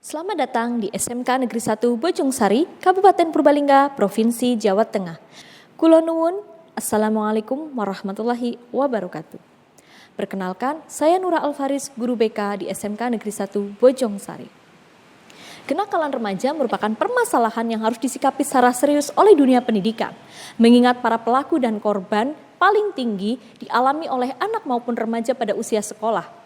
Selamat datang di SMK Negeri 1 Bojongsari, Kabupaten Purbalingga, Provinsi Jawa Tengah. Kula nuwun, Assalamualaikum warahmatullahi wabarakatuh. Perkenalkan, saya Nura Alfaris, Guru BK di SMK Negeri 1 Bojongsari. Kenakalan remaja merupakan permasalahan yang harus disikapi secara serius oleh dunia pendidikan, mengingat para pelaku dan korban paling tinggi dialami oleh anak maupun remaja pada usia sekolah.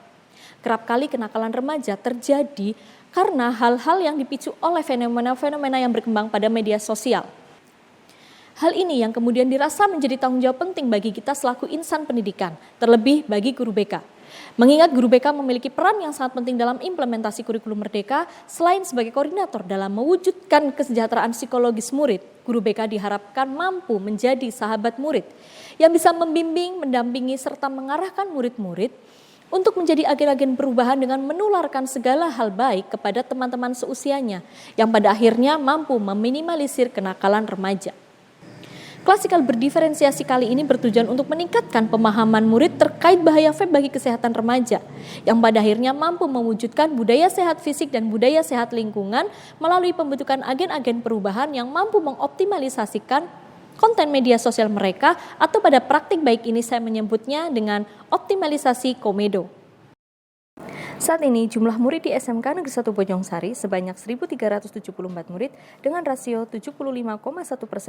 Kerap kali kenakalan remaja terjadi karena hal-hal yang dipicu oleh fenomena-fenomena yang berkembang pada media sosial. Hal ini yang kemudian dirasa menjadi tanggung jawab penting bagi kita selaku insan pendidikan, terlebih bagi guru BK. Mengingat guru BK memiliki peran yang sangat penting dalam implementasi kurikulum merdeka, selain sebagai koordinator dalam mewujudkan kesejahteraan psikologis murid, guru BK diharapkan mampu menjadi sahabat murid yang bisa membimbing, mendampingi, serta mengarahkan murid-murid untuk menjadi agen-agen perubahan dengan menularkan segala hal baik kepada teman-teman seusianya yang pada akhirnya mampu meminimalisir kenakalan remaja. Klasikal berdiferensiasi kali ini bertujuan untuk meningkatkan pemahaman murid terkait bahaya vape bagi kesehatan remaja yang pada akhirnya mampu mewujudkan budaya sehat fisik dan budaya sehat lingkungan melalui pembentukan agen-agen perubahan yang mampu mengoptimalisasikan konten media sosial mereka, atau pada praktik baik ini saya menyebutnya dengan optimalisasi komedo. Saat ini jumlah murid di SMK Negeri 1 Bojongsari sebanyak 1.374 murid dengan rasio 75,1%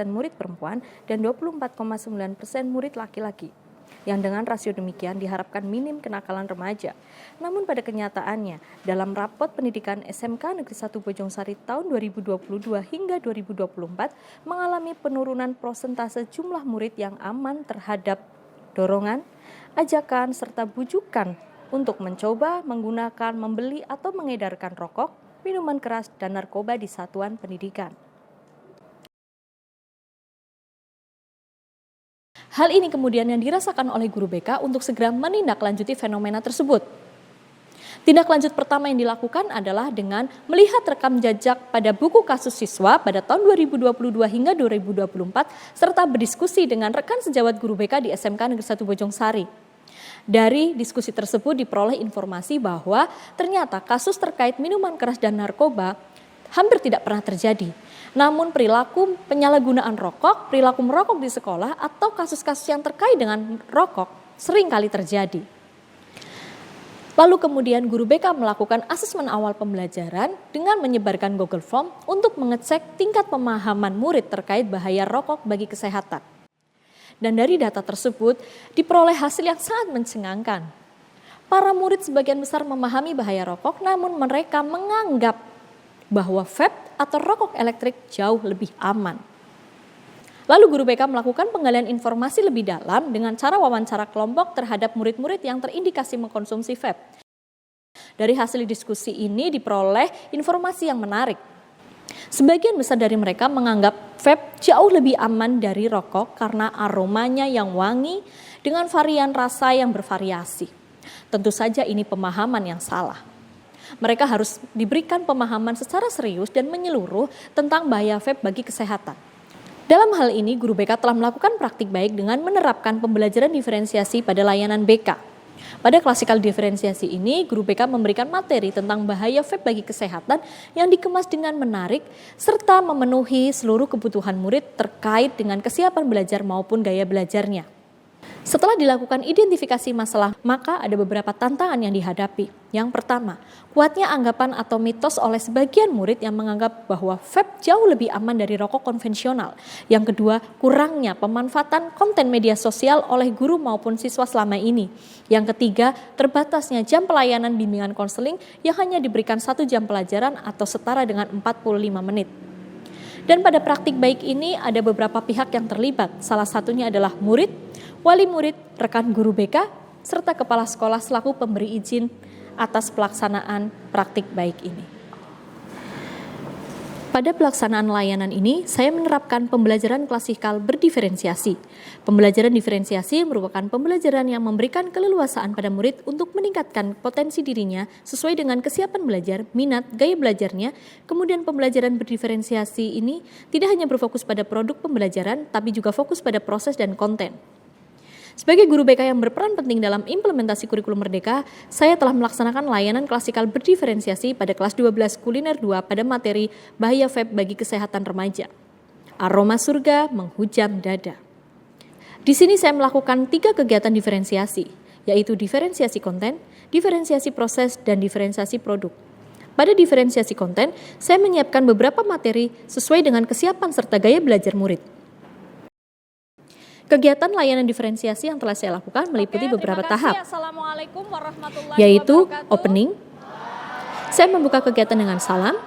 murid perempuan dan 24,9% murid laki-laki. Yang dengan rasio demikian diharapkan minim kenakalan remaja. Namun pada kenyataannya, dalam rapot pendidikan SMK Negeri 1 Bojongsari tahun 2022 hingga 2024 mengalami penurunan persentase jumlah murid yang aman terhadap dorongan, ajakan, serta bujukan untuk mencoba, menggunakan, membeli, atau mengedarkan rokok, minuman keras, dan narkoba di satuan pendidikan. Hal ini kemudian yang dirasakan oleh guru BK untuk segera menindaklanjuti fenomena tersebut. Tindak lanjut pertama yang dilakukan adalah dengan melihat rekam jejak pada buku kasus siswa pada tahun 2022 hingga 2024 serta berdiskusi dengan rekan sejawat guru BK di SMK Negeri 1 Bojongsari. Dari diskusi tersebut diperoleh informasi bahwa ternyata kasus terkait minuman keras dan narkoba hampir tidak pernah terjadi. Namun perilaku penyalahgunaan rokok, perilaku merokok di sekolah, atau kasus-kasus yang terkait dengan rokok sering kali terjadi. Lalu kemudian guru BK melakukan asesmen awal pembelajaran dengan menyebarkan Google Form untuk mengecek tingkat pemahaman murid terkait bahaya rokok bagi kesehatan. Dan dari data tersebut diperoleh hasil yang sangat mencengangkan. Para murid sebagian besar memahami bahaya rokok, namun mereka menganggap bahwa vape atau rokok elektrik jauh lebih aman. Lalu guru BK melakukan penggalian informasi lebih dalam dengan cara wawancara kelompok terhadap murid-murid yang terindikasi mengkonsumsi vape. Dari hasil diskusi ini diperoleh informasi yang menarik. Sebagian besar dari mereka menganggap vape jauh lebih aman dari rokok karena aromanya yang wangi dengan varian rasa yang bervariasi. Tentu saja ini pemahaman yang salah. Mereka harus diberikan pemahaman secara serius dan menyeluruh tentang bahaya vape bagi kesehatan. Dalam hal ini, guru BK telah melakukan praktik baik dengan menerapkan pembelajaran diferensiasi pada layanan BK. Pada klasikal diferensiasi ini, guru BK memberikan materi tentang bahaya vape bagi kesehatan yang dikemas dengan menarik serta memenuhi seluruh kebutuhan murid terkait dengan kesiapan belajar maupun gaya belajarnya. Setelah dilakukan identifikasi masalah, maka ada beberapa tantangan yang dihadapi. Yang pertama, kuatnya anggapan atau mitos oleh sebagian murid yang menganggap bahwa vape jauh lebih aman dari rokok konvensional. Yang kedua, kurangnya pemanfaatan konten media sosial oleh guru maupun siswa selama ini. Yang ketiga, terbatasnya jam pelayanan bimbingan konseling yang hanya diberikan 1 jam pelajaran atau setara dengan 45 menit. Dan pada praktik baik ini ada beberapa pihak yang terlibat. Salah satunya adalah murid, wali murid, rekan guru BK, serta kepala sekolah selaku pemberi izin atas pelaksanaan praktik baik ini. Pada pelaksanaan layanan ini, saya menerapkan pembelajaran klasikal berdiferensiasi. Pembelajaran diferensiasi merupakan pembelajaran yang memberikan keleluasaan pada murid untuk meningkatkan potensi dirinya sesuai dengan kesiapan belajar, minat, gaya belajarnya. Kemudian pembelajaran berdiferensiasi ini tidak hanya berfokus pada produk pembelajaran, tapi juga fokus pada proses dan konten. Sebagai guru BK yang berperan penting dalam implementasi kurikulum Merdeka, saya telah melaksanakan layanan klasikal berdiferensiasi pada kelas 12 kuliner 2 pada materi bahaya vape bagi kesehatan remaja. Aroma surga menghujam dada. Di sini saya melakukan 3 kegiatan diferensiasi, yaitu diferensiasi konten, diferensiasi proses, dan diferensiasi produk. Pada diferensiasi konten, saya menyiapkan beberapa materi sesuai dengan kesiapan serta gaya belajar murid. Kegiatan layanan diferensiasi yang telah saya lakukan meliputi beberapa tahap, yaitu opening, saya membuka kegiatan dengan salam,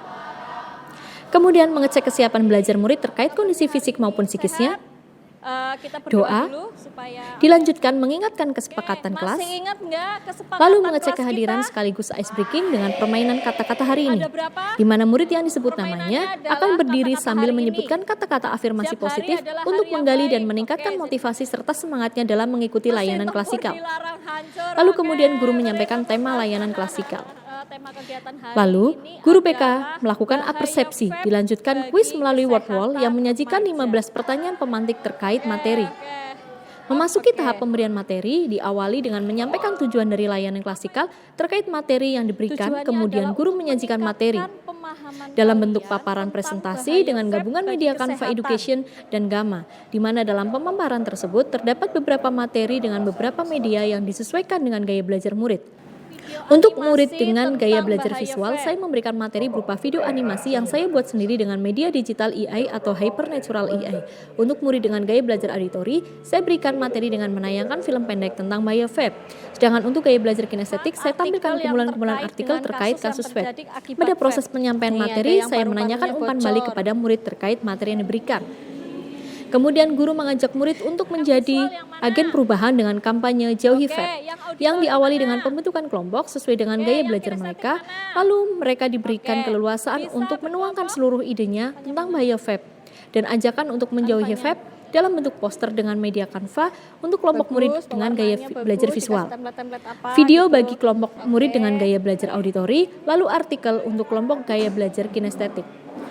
kemudian mengecek kesiapan belajar murid terkait kondisi fisik maupun psikisnya, doa, dilanjutkan mengingatkan kesepakatan kelas, lalu mengecek kehadiran sekaligus ice breaking dengan permainan kata-kata hari ini, di mana murid yang disebut namanya akan berdiri sambil menyebutkan kata-kata afirmasi positif untuk menggali dan meningkatkan motivasi serta semangatnya dalam mengikuti layanan klasikal. Lalu kemudian guru menyampaikan tema layanan klasikal. Lalu, guru BK melakukan apersepsi, dilanjutkan kuis melalui word wall yang menyajikan 15 pertanyaan pemantik terkait materi. Memasuki tahap pemberian materi, diawali dengan menyampaikan tujuan dari layanan klasikal terkait materi yang diberikan, kemudian guru menyajikan materi dalam bentuk paparan presentasi dengan gabungan media Canva Education dan Gamma, di mana dalam pemaparan tersebut terdapat beberapa materi dengan beberapa media yang disesuaikan dengan gaya belajar murid. Untuk murid dengan gaya belajar visual, saya memberikan materi berupa video animasi yang saya buat sendiri dengan media digital AI atau Hypernatural AI. Untuk murid dengan gaya belajar auditori, saya berikan materi dengan menayangkan film pendek tentang bahaya vape. Sedangkan untuk gaya belajar kinestetik, saya tampilkan kumpulan-kumpulan artikel terkait kasus vape. Pada proses penyampaian materi, saya menanyakan umpan balik kepada murid terkait materi yang diberikan. Kemudian guru mengajak murid untuk menjadi agen perubahan dengan kampanye Jauhi Vape yang diawali dengan pembentukan kelompok sesuai dengan gaya belajar mereka, lalu mereka diberikan keleluasaan untuk menuangkan seluruh idenya tentang bahaya vape dan ajakan untuk menjauhi vape dalam bentuk poster dengan media Canva untuk kelompok murid dengan gaya belajar visual, video bagi kelompok murid dengan gaya belajar auditori, lalu artikel untuk kelompok gaya belajar kinestetik.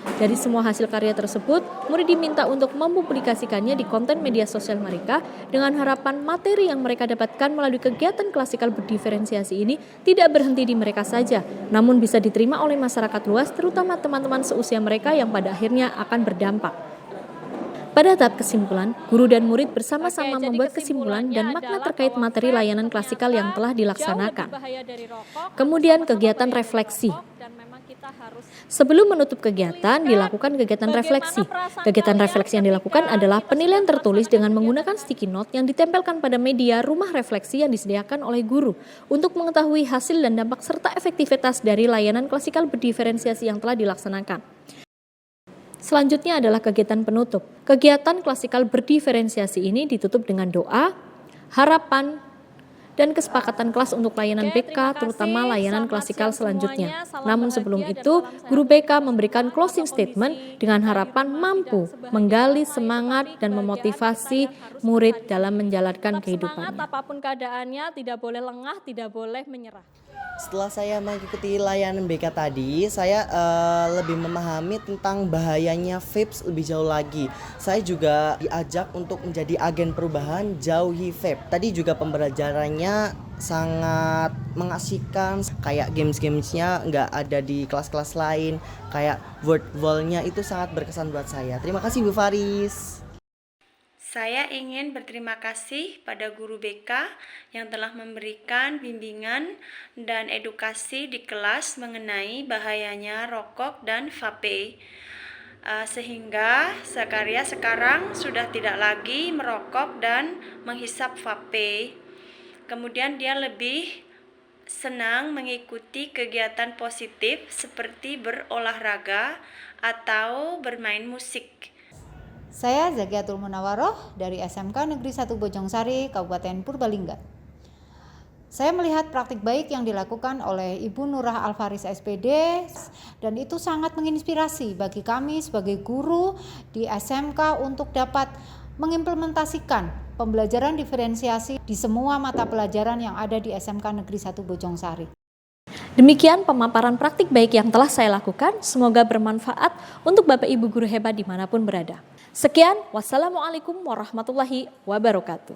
Dari semua hasil karya tersebut, murid diminta untuk mempublikasikannya di konten media sosial mereka dengan harapan materi yang mereka dapatkan melalui kegiatan klasikal berdiferensiasi ini tidak berhenti di mereka saja, namun bisa diterima oleh masyarakat luas, terutama teman-teman seusia mereka yang pada akhirnya akan berdampak. Pada tahap kesimpulan, guru dan murid bersama-sama membuat kesimpulan dan makna terkait materi layanan klasikal yang telah dilaksanakan. Kemudian kegiatan refleksi. Sebelum menutup kegiatan, dilakukan kegiatan refleksi. Kegiatan refleksi yang dilakukan adalah penilaian tertulis dengan menggunakan sticky note yang ditempelkan pada media rumah refleksi yang disediakan oleh guru untuk mengetahui hasil dan dampak serta efektivitas dari layanan klasikal berdiferensiasi yang telah dilaksanakan. Selanjutnya adalah kegiatan penutup. Kegiatan klasikal berdiferensiasi ini ditutup dengan doa, harapan, dan kesepakatan kelas untuk layanan BK, terutama layanan klasikal selanjutnya. Namun sebelum itu, guru BK memberikan closing statement dengan harapan mampu menggali semangat dan memotivasi murid dalam menjalankan kehidupannya. Apapun keadaannya, tidak boleh lengah, tidak boleh menyerah. Setelah saya mengikuti layanan BK tadi, saya lebih memahami tentang bahayanya vapes lebih jauh lagi. Saya juga diajak untuk menjadi agen perubahan Jauhi Vape. Tadi juga pembelajarannya sangat mengasihkan, kayak games-gamesnya nggak ada di kelas-kelas lain, kayak word wall-nya itu sangat berkesan buat saya. Terima kasih Bu Faris. Saya ingin berterima kasih pada guru BK yang telah memberikan bimbingan dan edukasi di kelas mengenai bahayanya rokok dan vape, sehingga Zakaria sekarang sudah tidak lagi merokok dan menghisap vape. Kemudian dia lebih senang mengikuti kegiatan positif seperti berolahraga atau bermain musik. Saya Zakiatul Munawaroh dari SMK Negeri 1 Bojongsari, Kabupaten Purbalingga. Saya melihat praktik baik yang dilakukan oleh Ibu Nurah Alfaris SPD dan itu sangat menginspirasi bagi kami sebagai guru di SMK untuk dapat mengimplementasikan pembelajaran diferensiasi di semua mata pelajaran yang ada di SMK Negeri 1 Bojongsari. Demikian pemaparan praktik baik yang telah saya lakukan, semoga bermanfaat untuk Bapak Ibu guru hebat dimanapun berada. Sekian, wassalamualaikum warahmatullahi wabarakatuh.